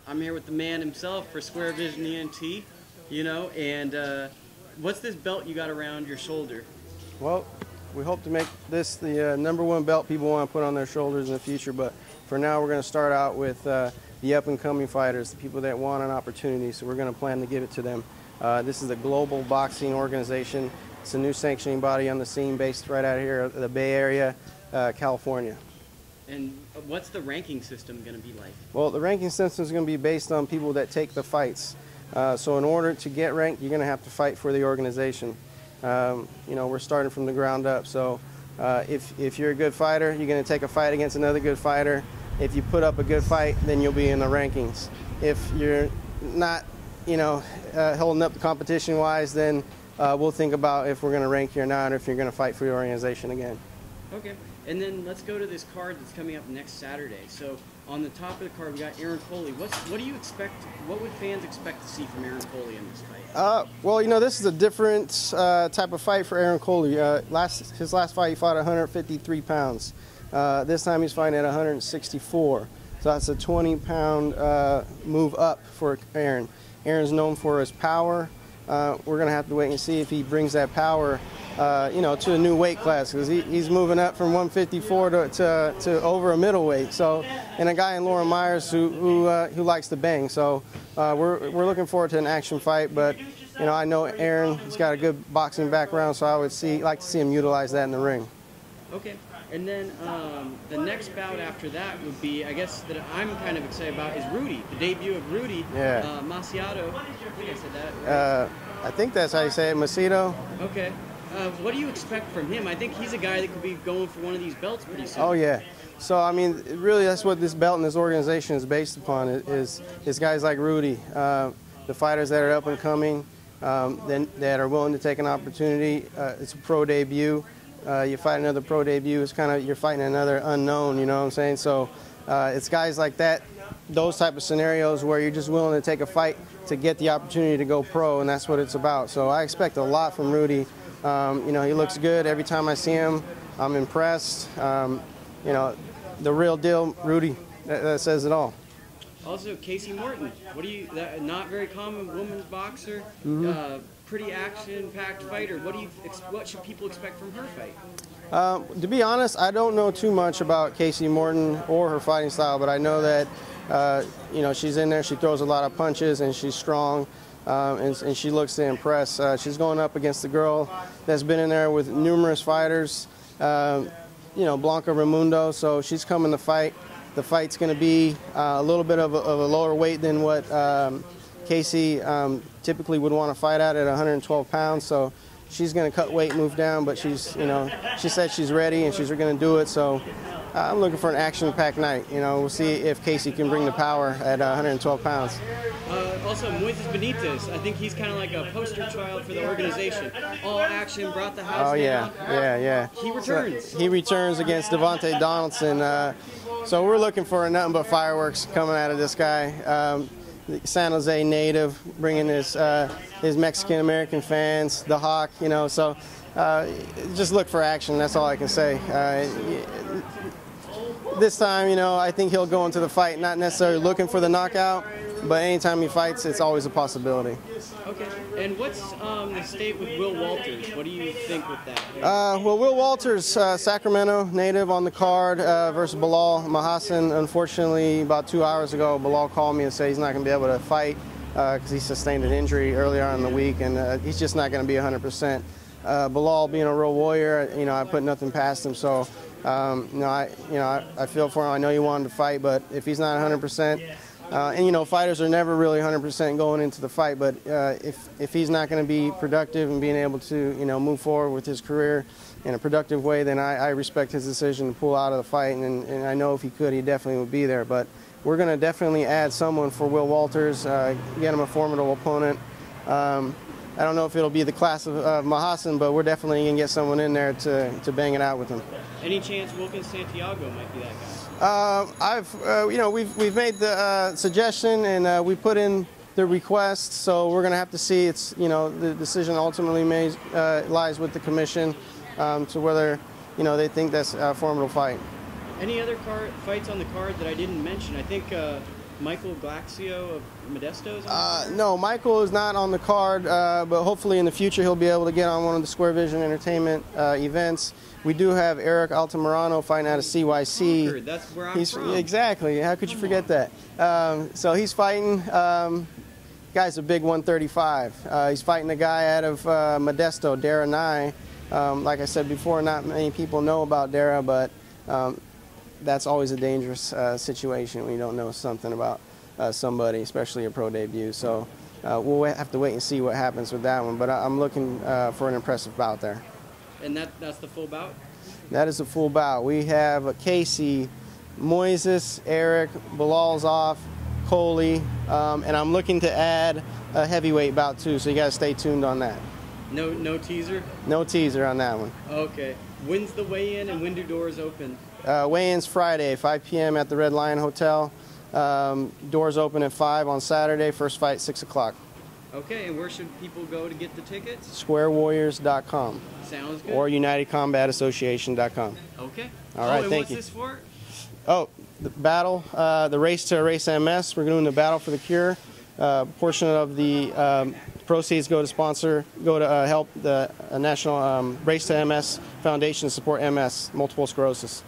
I'm here with the man himself for Squarevision ENT, you know, and what's this belt you got around your shoulder? Well, we hope to make this the #1 belt people want to put on their shoulders in the future, but for now we're going to start out with the up-and-coming fighters, the people that want an opportunity, so we're going to plan to give it to them. This is the Global Boxing Organization. It's a new sanctioning body on the scene based right out here in the Bay Area, California. And what's the ranking system going to be like? Well, the ranking system is going to be based on people that take the fights. So in order to get ranked, you're going to have to fight for the organization. You know, we're starting from the ground up. So if you're a good fighter, you're going to take a fight against another good fighter. If you put up a good fight, then you'll be in the rankings. If you're not, you know, holding up the competition-wise, then we'll think about if we're going to rank you or not, or if you're going to fight for your organization again. Okay, and then let's go to this card that's coming up next Saturday. So on the top of the card, we got Aaron Coley. What do you expect? What would fans expect to see from Aaron Coley in this fight? Well, you know, this is a different type of fight for Aaron Coley. His last fight, he fought 153 pounds. This time he's fighting at 164. So that's a 20-pound move up for Aaron. Aaron's known for his power. We're going to have to wait and see if he brings that power, you know, to a new weight class, because he's moving up from 154 to over a middleweight. So, and a guy in Lauren Myers who likes to bang. So we're looking forward to an action fight. But you know, I know Aaron, he's got a good boxing background, so I would like to see him utilize that in the ring. Okay. And then the next bout after that would be, I guess, that I'm kind of excited about, is Rudy, the debut of Rudy. Yeah. Macedo. I think I said that right. I think that's how you say it, Macedo. Okay. What do you expect from him? I think he's a guy that could be going for one of these belts pretty soon. Oh, yeah. So, I mean, really that's what this belt and this organization is based upon, is guys like Rudy, the fighters that are up and coming, that are willing to take an opportunity. It's a pro debut. You fight another pro debut, it's kind of, you're fighting another unknown, you know what I'm saying? So it's guys like that, those type of scenarios where you're just willing to take a fight to get the opportunity to go pro, and that's what it's about. So I expect a lot from Rudy. You know, he looks good every time I see him. I'm impressed. You know, the real deal, Rudy, that says it all. Also, Casey Morton, not very common women's boxer. Pretty action-packed fighter. What should people expect from her fight? To be honest, I don't know too much about Casey Morton or her fighting style, but I know that you know, she's in there. She throws a lot of punches, and she's strong, and she looks to impress. She's going up against the girl that's been in there with numerous fighters, you know, Blanca Raimundo. So she's coming to fight. The fight's going to be a little bit of a lower weight than what Casey typically would want to fight at 112 pounds, so she's going to cut weight, move down, but she's, you know, she said she's ready and she's going to do it. So I'm looking for an action-packed night. You know, we'll see if Casey can bring the power at 112 pounds. Also, Moises Benitez, I think he's kind of like a poster child for the organization. All action, brought the house. Oh yeah, down. yeah. He returns. So he returns against Devontae Donaldson. So we're looking for nothing but fireworks coming out of this guy. San Jose native, bringing his Mexican-American fans, the Hawk, you know, so just look for action, that's all I can say. This time, you know, I think he'll go into the fight not necessarily looking for the knockout, but anytime he fights, it's always a possibility. Okay, and what's the state with Will Walters? What do you think with that? Well, Will Walters, Sacramento native on the card versus Bilal Mahassan. Unfortunately, about 2 hours ago, Bilal called me and said he's not going to be able to fight because he sustained an injury earlier on in the week, and he's just not going to be 100%. Bilal being a real warrior, you know, I put nothing past him, so you know, I feel for him. I know he wanted to fight, but if he's not 100%, and you know, fighters are never really 100% going into the fight, but if he's not going to be productive and being able to, you know, move forward with his career in a productive way, then I respect his decision to pull out of the fight, and I know if he could, he definitely would be there. But we're going to definitely add someone for Will Walters, get him a formidable opponent. I don't know if it'll be the class of Mahassan, but we're definitely going to get someone in there to bang it out with him. Any chance Wilkins Santiago might be that guy? You know, we've made the suggestion, and we put in the request, so we're going to have to see. It's, you know, the decision ultimately lies with the commission to whether, you know, they think that's a formidable fight. Any other fights on the card that I didn't mention? I think Michael Glaxio of Modesto's on No, Michael is not on the card, but hopefully in the future he'll be able to get on one of the Squarevision Entertainment events. We do have Eric Altamirano fighting out of CYC. Concord, that's where I'm from. Exactly. How could you forget that? So he's fighting. Guy's a big 135. He's fighting a guy out of Modesto, Dara Nye. Like I said before, not many people know about Dara, but that's always a dangerous situation when you don't know something about somebody, especially a pro debut. So we'll have to wait and see what happens with that one. But I'm looking for an impressive bout there. And that's the full bout? That is the full bout. We have Casey, Moises, Eric, Bilal's off, Coley, and I'm looking to add a heavyweight bout too, so you got to stay tuned on that. No teaser? No teaser on that one. Okay. When's the weigh-in and when do doors open? Weigh-in's Friday, 5 p.m. at the Red Lion Hotel. Doors open at 5 on Saturday. First fight, 6 o'clock. Okay, and where should people go to get the tickets? SquareWarriors.com. Sounds good. Or UnitedCombatAssociation.com. Okay. All right, and thank what's you. This for? Oh, the battle, the Race to Erase MS. We're doing the Battle for the Cure. Portion of the proceeds go to help the National Race to MS Foundation to support MS, multiple sclerosis.